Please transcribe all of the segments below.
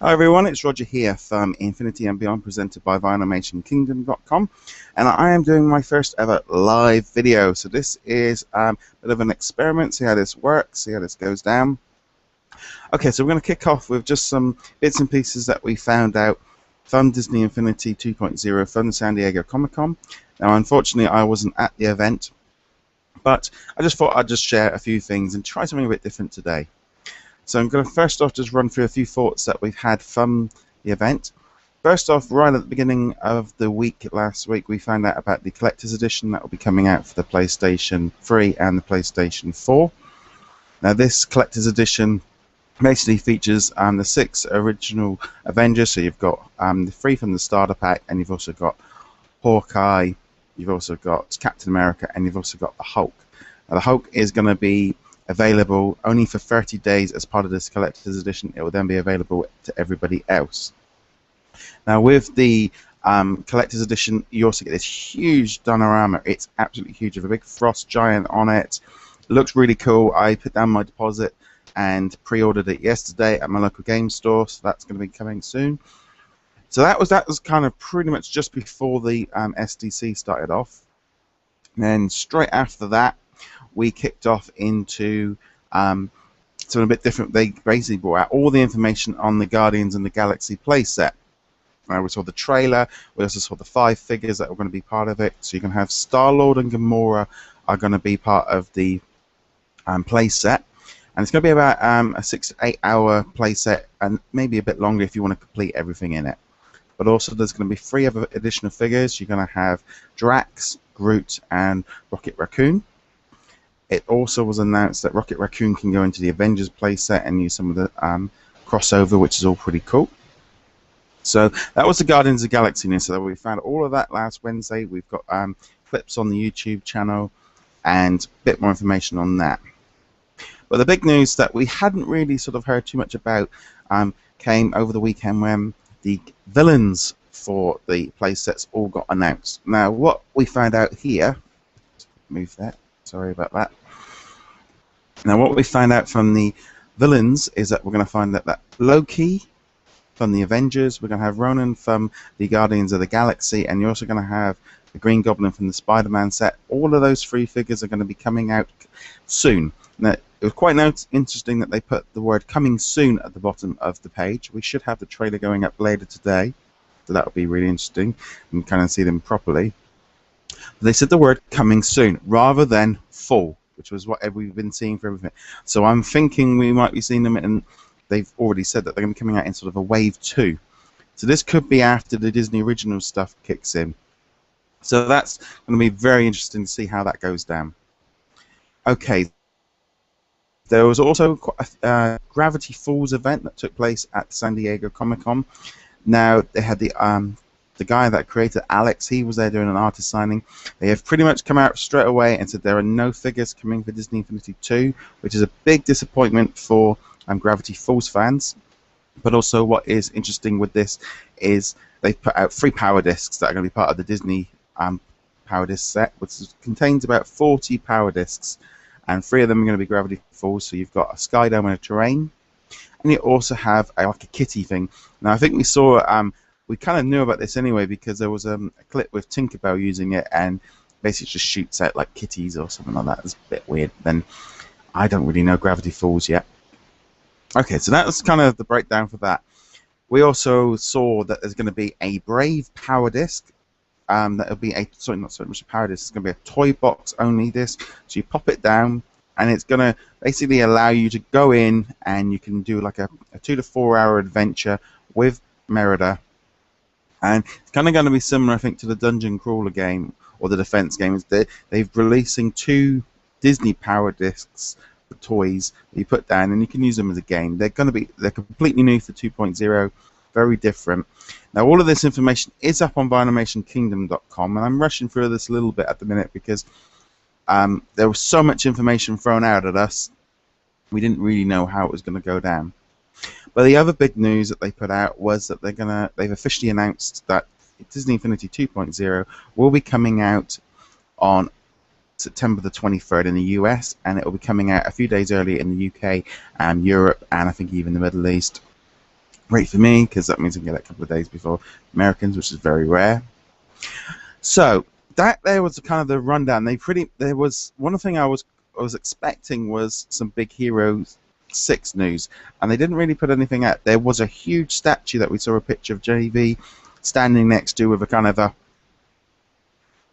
Hi everyone, it's Roger here from Infinity and Beyond, presented by VinyLimationKingdom.com, and I am doing my first ever live video. So this is a bit of an experiment, see how this works, see how this goes down. Okay, so we're going to kick off with just some bits and pieces that we found out from Disney Infinity 2.0 from the San Diego Comic-Con. Now, unfortunately, I wasn't at the event, but I just thought I'd just share a few things and try something a bit different today. So I'm going to first off just run through a few thoughts that we've had from the event. First off, right at the beginning of the week last week, we found out about the collector's edition that will be coming out for the PlayStation 3 and the PlayStation 4. Now this collector's edition basically features the 6 original Avengers. So you've got the 3 from the starter pack, and you've also got Hawkeye, you've also got Captain America, and you've also got the Hulk. Now the Hulk is going to be available only for 30 days as part of this collector's edition. It will then be available to everybody else. Now with the collector's edition, you also get this huge diorama. It's absolutely huge with a big frost giant on it. It looks really cool. I put down my deposit and pre-ordered it yesterday at my local game store, so that's going to be coming soon. So that was kind of pretty much just before the SDCC started off. And then straight after that, we kicked off into something a bit different. They basically brought out all the information on the Guardians of the Galaxy playset. We saw the trailer. We also saw the 5 figures that were going to be part of it. So you can have Star-Lord and Gamora are going to be part of the playset. And it's going to be about a 6 to 8 hour playset, and maybe a bit longer if you want to complete everything in it. But also there's going to be 3 other additional figures. You're going to have Drax, Groot, and Rocket Raccoon. It also was announced that Rocket Raccoon can go into the Avengers playset and use some of the crossover, which is all pretty cool. So that was the Guardians of the Galaxy news. So we found all of that last Wednesday. We've got clips on the YouTube channel and a bit more information on that. But the big news that we hadn't really sort of heard too much about came over the weekend when the villains for the playsets all got announced. Now, what we found out here, move that. Sorry about that. Now, what we find out from the villains is that we're going to find that Loki from the Avengers, we're going to have Ronan from the Guardians of the Galaxy, and you're also going to have the Green Goblin from the Spider-Man set. All of those 3 figures are going to be coming out soon. Now, it was quite interesting that they put the word "coming soon" at the bottom of the page. We should have the trailer going up later today, so that will be really interesting and kind of see them properly. They said the word "coming soon" rather than "fall," which was what we've been seeing for everything. So I'm thinking we might be seeing them, and they've already said that they're going to be coming out in sort of a wave 2. So this could be after the Disney original stuff kicks in. So that's going to be very interesting to see how that goes down. Okay. There was also a Gravity Falls event that took place at San Diego Comic-Con. Now, they had the guy that created Alex, he was there doing an artist signing. They have pretty much come out straight away and said there are no figures coming for Disney Infinity 2, which is a big disappointment for Gravity Falls fans. But also what is interesting with this is they've put out 3 power discs that are going to be part of the Disney power disc set, which contains about 40 power discs. And 3 of them are going to be Gravity Falls. So you've got a Sky Dome and a Terrain. And you also have like a kitty thing. Now, I think we saw, we kind of knew about this anyway because there was a clip with Tinkerbell using it, and basically just shoots out like kitties or something like that. It's a bit weird. Then I don't really know Gravity Falls yet. Okay, so that was kind of the breakdown for that. We also saw that there's going to be a Brave power disc. That'll be not so much a power disc. It's going to be a toy box only disc. So you pop it down, and it's going to basically allow you to go in and you can do like a 2 to 4 hour adventure with Merida. And it's kind of going to be similar, I think, to the Dungeon Crawler game or the Defense game. They're releasing 2 Disney power discs for toys that you put down, and you can use them as a game. They're completely new for 2.0. Very different. Now, all of this information is up on VinyLimationKingdom.com, and I'm rushing through this a little bit at the minute because there was so much information thrown out at us. We didn't really know how it was going to go down. But the other big news that they put out was that they've officially announced that Disney Infinity 2.0 will be coming out on September the 23rd in the US, and it will be coming out a few days earlier in the UK and Europe, and I think even the Middle East. Great for me because that means I can get it a couple of days before Americans, which is very rare. So that there was kind of the rundown. There was one thing I was expecting was some Big Hero 6 news, and they didn't really put anything out. There was a huge statue that we saw a picture of JV standing next to with a kind of a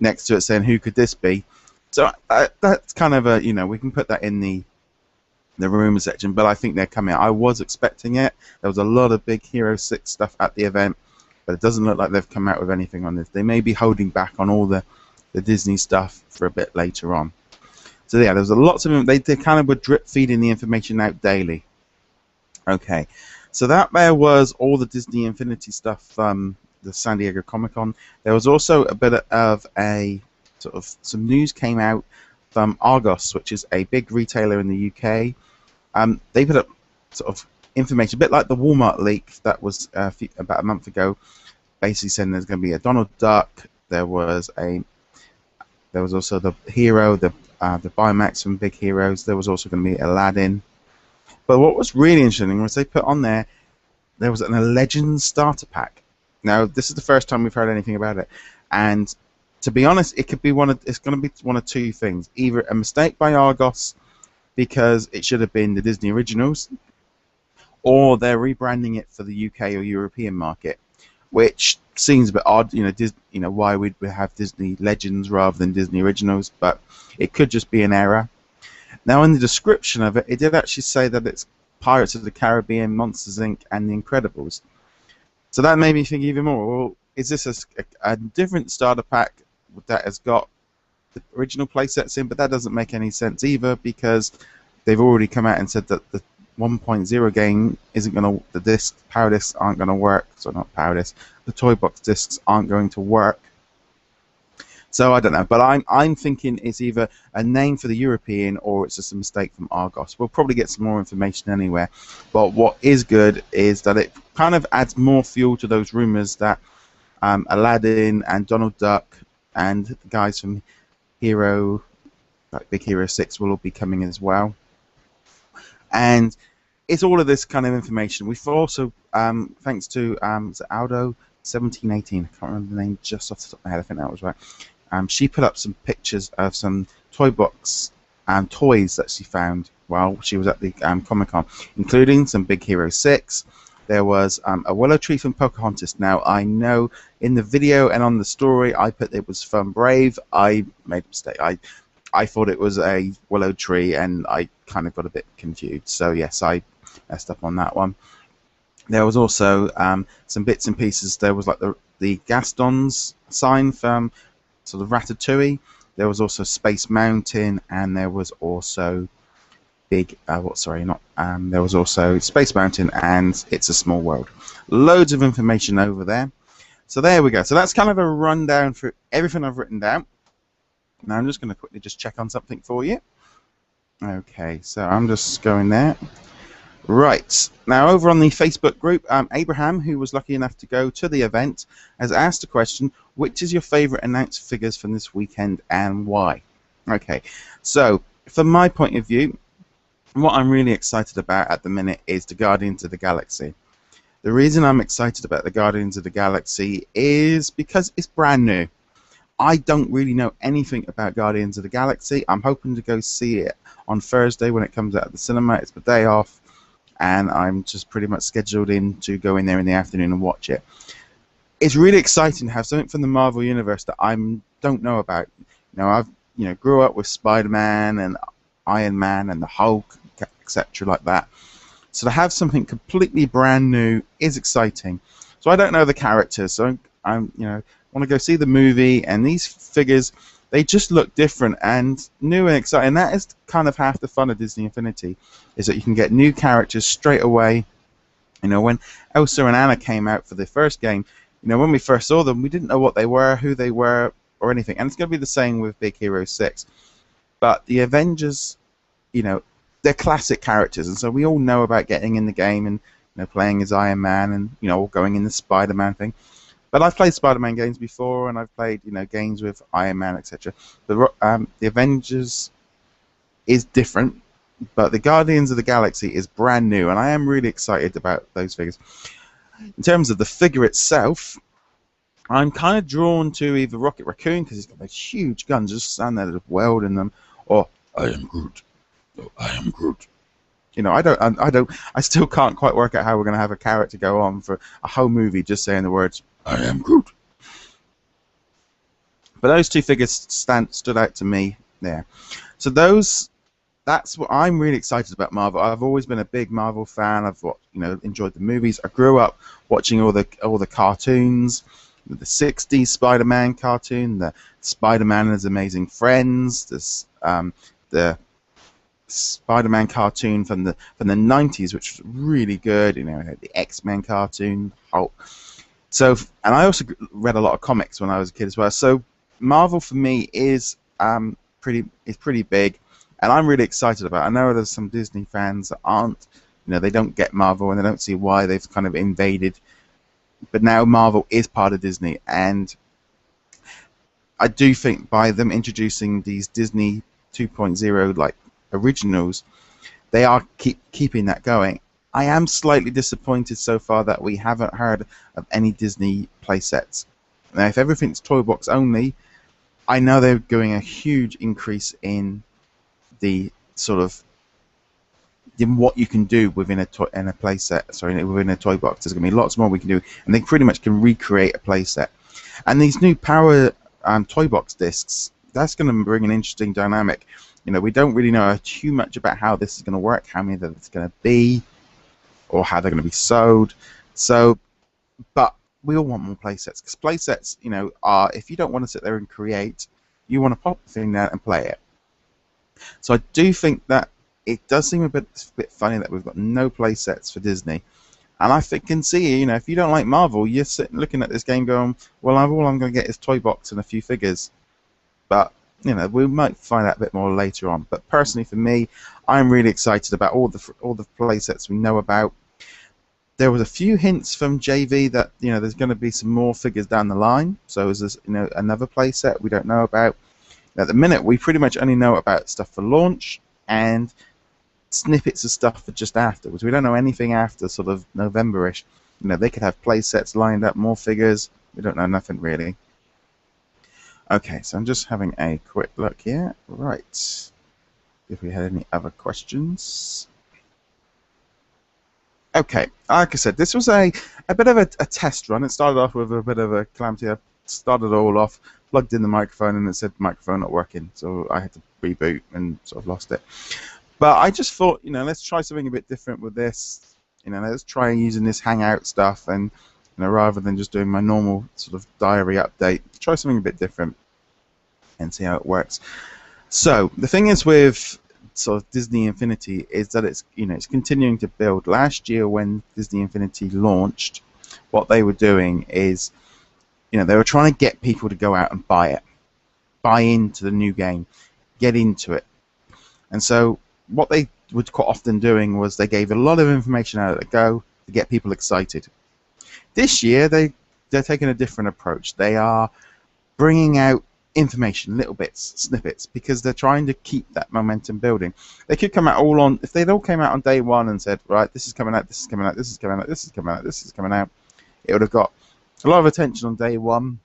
next to it saying, "Who could this be?" So that's kind of a, we can put that in the rumor section, but I think they're coming out. I was expecting it. There was a lot of Big Hero 6 stuff at the event, but it doesn't look like they've come out with anything on this. They may be holding back on all the Disney stuff for a bit later on. So yeah, there was lots of them. They kind of were drip feeding the information out daily. Okay, so that there was all the Disney Infinity stuff, the San Diego Comic-Con. There was also a bit of a sort of some news came out from Argos, which is a big retailer in the UK. They put up sort of information, a bit like the Walmart leak that was about a month ago, basically saying there's going to be a Donald Duck. There was also the hero, the Biomax from Big Heroes. There was also going to be Aladdin. But what was really interesting was they put on there was a Legends starter pack. Now this is the first time we've heard anything about it, and to be honest, it's going to be one of two things: either a mistake by Argos because it should have been the Disney Originals, or they're rebranding it for the UK or European market, which seems a bit odd. Why would we have Disney Legends rather than Disney Originals? But it could just be an error. Now, in the description of it, it did actually say that it's Pirates of the Caribbean, Monsters Inc., and The Incredibles. So that made me think even more. Well, is this a different starter pack that has got the original playsets in? But that doesn't make any sense either, because they've already come out and said that the 1.0 game isn't going to, the power discs aren't going to work. So not power discs, the toy box discs aren't going to work. So I don't know, but I'm thinking it's either a name for the European or it's just a mistake from Argos. We'll probably get some more information anywhere. But what is good is that it kind of adds more fuel to those rumors that Aladdin and Donald Duck and the guys from Hero, like Big Hero 6, will all be coming as well. And it's all of this kind of information. We've also, thanks to Aldo 1718, I can't remember the name just off the top of my head, I think that was right. She put up some pictures of some toy box and toys that she found while she was at the Comic-Con, including some Big Hero 6. There was a willow tree from Pocahontas. Now, I know in the video and on the story, I put it was from Brave. I made a mistake. I thought it was a willow tree, and I kind of got a bit confused. So, yes, I messed up on that one. There was also some bits and pieces. There was like the Gaston's sign from sort of Ratatouille. There was also Space Mountain, and there was also there was also Space Mountain and It's a Small World. Loads of information over there. So there we go. So that's kind of a rundown for everything I've written down. Now I'm just going to quickly just check on something for you. Okay, so I'm just going there. Right, now over on the Facebook group, Abraham, who was lucky enough to go to the event, has asked a question: which is your favourite announced figures from this weekend and why? Okay, so from my point of view, what I'm really excited about at the minute is the Guardians of the Galaxy. The reason I'm excited about the Guardians of the Galaxy is because it's brand new. I don't really know anything about Guardians of the Galaxy. I'm hoping to go see it on Thursday when it comes out of the cinema. It's my day off, and I'm just pretty much scheduled in to go in there in the afternoon and watch it. It's really exciting to have something from the Marvel Universe that I don't know about. I've grew up with Spider-Man and Iron Man and the Hulk, etc. like that. So to have something completely brand new is exciting. So I don't know the characters, so I'm want to go see the movie, and these figures, they just look different and new and exciting. That is kind of half the fun of Disney Infinity, is that you can get new characters straight away. When Elsa and Anna came out for the first game, when we first saw them, we didn't know what they were, who they were, or anything. And it's going to be the same with Big Hero 6. But the Avengers, they're classic characters, and so we all know about getting in the game and playing as Iron Man and going in the Spider-Man thing. But I've played Spider-Man games before, and I've played games with Iron Man, etc. The Avengers is different, but the Guardians of the Galaxy is brand new, and I am really excited about those figures. In terms of the figure itself, I'm kind of drawn to either Rocket Raccoon because he's got those huge guns, just stand there just welding them, or I am Groot. Oh, I am Groot. You know, I still can't quite work out how we're going to have a character go on for a whole movie just saying the words I am Groot. But those two figures stood out to me there. So that's what I'm really excited about Marvel. I've always been a big Marvel fan. I've enjoyed the movies. I grew up watching all the cartoons, the '60s Spider-Man cartoon, the Spider-Man and His Amazing Friends, the Spider-Man cartoon from the '90s, which was really good. You know, the X-Men cartoon, Hulk. So, and I also read a lot of comics when I was a kid as well. So, Marvel for me is pretty big, and I'm really excited about it. I know there's some Disney fans that aren't. You know, they don't get Marvel and they don't see why they've kind of invaded. But now Marvel is part of Disney, and I do think by them introducing these Disney 2.0 like originals, they are keeping that going. I am slightly disappointed so far that we haven't heard of any Disney playsets. Now, if everything's toy box only, I know they're doing a huge increase in the sort of in what you can do within a playset. Sorry, within a toy box. There's going to be lots more we can do, and they pretty much can recreate a playset. And these new power toy box discs, that's going to bring an interesting dynamic. You know, we don't really know too much about how this is going to work, how many that it's going to be, or how they're going to be sold. So, but we all want more playsets, because playsets, you know, are, if you don't want to sit there and create, you want to pop the thing down and play it. So I do think that it does seem a bit funny that we've got no playsets for Disney. And I can see, you know, if you don't like Marvel, you're sitting looking at this game going, well, all I'm going to get is toy box and a few figures. But, you know, we might find out a bit more later on. But personally, for me, I'm really excited about all the playsets we know about. There was a few hints from JV that, you know, there's going to be some more figures down the line. So is this, you know, another playset we don't know about. At the minute, we pretty much only know about stuff for launch and snippets of stuff for just afterwards. We don't know anything after sort of November-ish. You know, they could have play sets lined up, more figures. We don't know nothing really. Okay, so I'm just having a quick look here. Right. If we had any other questions. Okay, like I said, this was a bit of a test run. It started off with a bit of a calamity. I started it all off, plugged in the microphone, and it said microphone not working. So I had to reboot and sort of lost it. But I just thought, you know, let's try something a bit different with this. You know, let's try using this Hangout stuff, and, you know, rather than just doing my normal sort of diary update, try something a bit different and see how it works. So the thing is with sort of Disney Infinity is that it's, you know, it's continuing to build. Last year when Disney Infinity launched, what they were doing is, you know, they were trying to get people to go out and buy into the new game, get into it. And so what they would quite often doing was they gave a lot of information out at the go to get people excited. This year they're taking a different approach. They are bringing out information, little bits, snippets, because they're trying to keep that momentum building. They could come out all on, if they all came out on day one and said, right, this is coming out, this is coming out, this is coming out, this is coming out, this is coming out, it would have got a lot of attention on day one,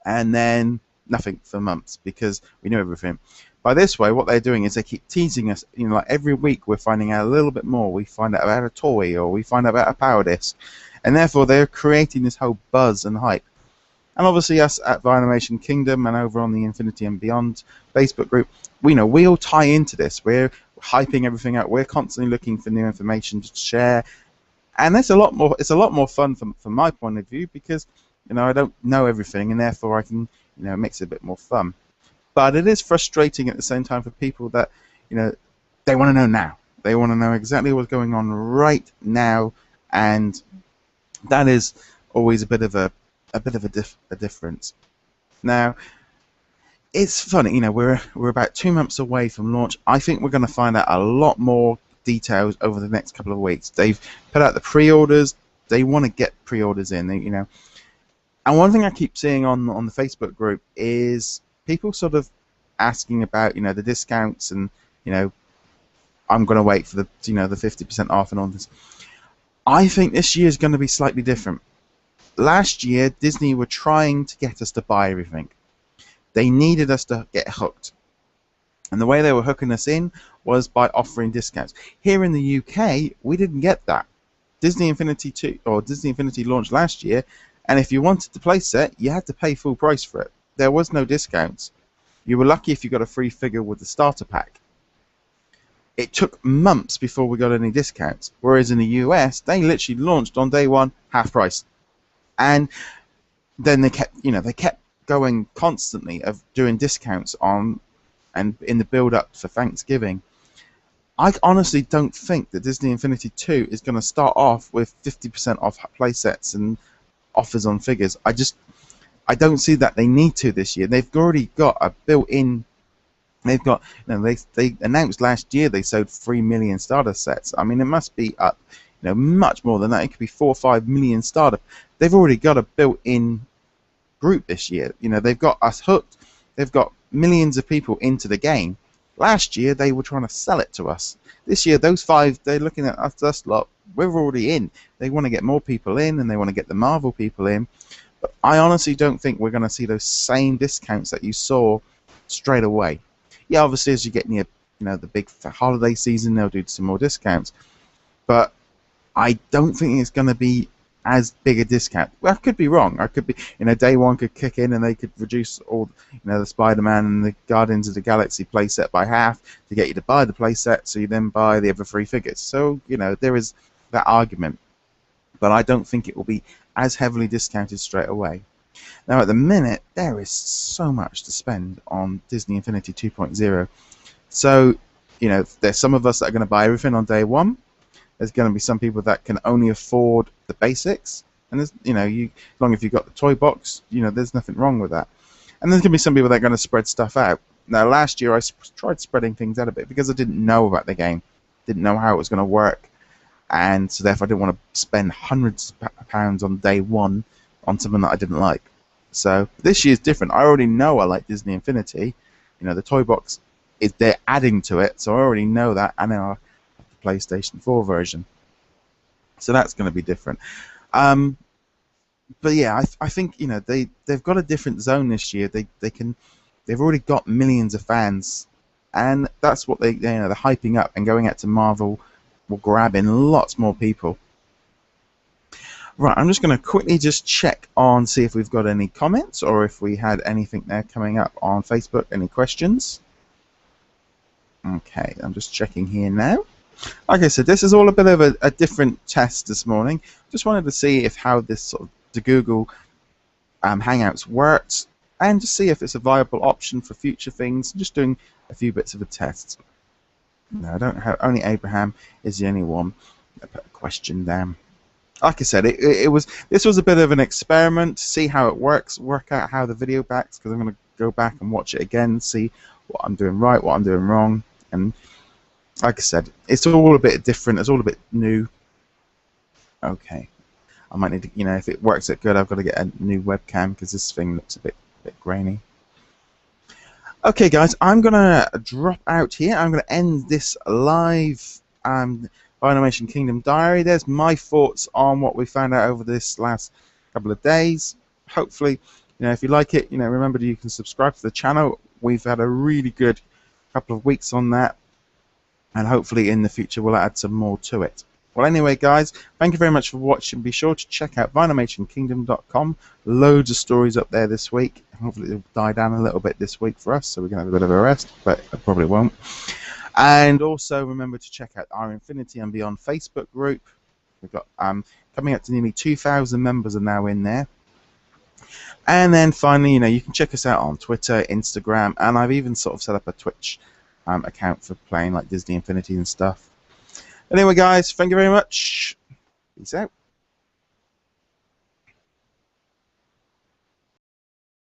and then nothing for months because we knew everything. By this way, what they're doing is they keep teasing us. You know, like every week we're finding out a little bit more. We find out about a toy, or we find out about a power disc, and therefore they're creating this whole buzz and hype. And obviously, us at Vinimation Kingdom and over on the Infinity and Beyond Facebook group, we know we all tie into this. We're hyping everything out. We're constantly looking for new information to share, and it's a lot more. It's a lot more fun from my point of view because, you know, I don't know everything, and therefore I can, you know, it makes it a bit more fun. But it is frustrating at the same time for people that, you know, they want to know now. They want to know exactly what's going on right now, and that is always a bit of a difference. Now, it's funny, you know, we're about 2 months away from launch. I think we're going to find out a lot more details over the next couple of weeks. They've put out the pre-orders. They want to get pre-orders in, you know. And one thing I keep seeing on the Facebook group is people sort of asking about, you know, the discounts and, you know, I'm going to wait for the, you know, the 50% off and all this. I think this year is going to be slightly different. Last year, Disney were trying to get us to buy everything. They needed us to get hooked. And the way they were hooking us in was by offering discounts. Here in the UK, we didn't get that. Disney Infinity 2 or Disney Infinity launched last year, and if you wanted the playset, you had to pay full price for it. There was no discounts. You were lucky if you got a free figure with the starter pack. It took months before we got any discounts, whereas in the US, they literally launched on day one, half price. And then they kept going constantly of doing discounts on and in the build up for Thanksgiving. I honestly don't think that Disney Infinity 2 is going to start off with 50% off playsets and offers on figures. I don't see that they need to this year. They've already got a built-in. They've got, they announced last year they sold 3 million starter sets. I mean, it must be up, much more than that. It could be 4 or 5 million starter. They've already got a built-in group this year. They've got us hooked. They've got millions of people into the game. Last year they were trying to sell it to us. This year those 5, they're looking at us lot. We're already in. They want to get more people in, and they want to get the Marvel people in. But I honestly don't think we're going to see those same discounts that you saw straight away. Yeah, obviously as you get near, the big holiday season, they'll do some more discounts. But I don't think it's going to be as big a discount. Well, I could be wrong. I could be, day one could kick in and they could reduce all, the Spider-Man and the Guardians of the Galaxy playset by half to get you to buy the playset, so you then buy the other 3 figures. So, there is that argument. But I don't think it will be as heavily discounted straight away. Now, at the minute, there is so much to spend on Disney Infinity 2.0. So, there's some of us that are going to buy everything on day one. There's going to be some people that can only afford the basics, and there's, as long as you've got the toy box, there's nothing wrong with that. And there's going to be some people that are going to spread stuff out. Now, last year I tried spreading things out a bit because I didn't know about the game, didn't know how it was going to work, and so therefore I didn't want to spend hundreds of pounds on day one on something that I didn't like. So this year's different. I already know I like Disney Infinity. The toy box they're adding to it, so I already know that, and now PlayStation 4 version, so that's going to be different. But yeah, I think they've got a different zone this year. They've already got millions of fans, and that's what they're hyping up, and going out to Marvel will grab in lots more people. Right, I'm just going to quickly just check on, see if we've got any comments or if we had anything there coming up on Facebook. Any questions? Okay, I'm just checking here now. Like I said, this is all a bit of a different test this morning. Just wanted to see how this sort of the Google Hangouts works, and just see if it's a viable option for future things. Just doing a few bits of a test. No, I don't have. Only Abraham is the only one. I put a question down. Like I said, this was a bit of an experiment to see how it works, work out how the video backs, because I'm going to go back and watch it again, see what I'm doing right, what I'm doing wrong, and like I said, it's all a bit different. It's all a bit new. Okay, I might need to, if it works out good, I've got to get a new webcam because this thing looks a bit grainy. Okay, guys, I'm gonna drop out here. I'm gonna end this live Animation Kingdom diary. There's my thoughts on what we found out over this last couple of days. Hopefully, if you like it, remember you can subscribe to the channel. We've had a really good couple of weeks on that, and hopefully in the future we'll add some more to it. Well, anyway, guys, thank you very much for watching. Be sure to check out VanimationKingdom.com. Loads of stories up there this week. Hopefully it'll die down a little bit this week for us, so we're going to have a bit of a rest, but it probably won't. And also remember to check out our Infinity and Beyond Facebook group. We've got coming up to nearly 2,000 members are now in there. And then finally, you can check us out on Twitter, Instagram, and I've even sort of set up a Twitch account for playing like Disney Infinity and stuff. Anyway, guys, thank you very much. Peace out.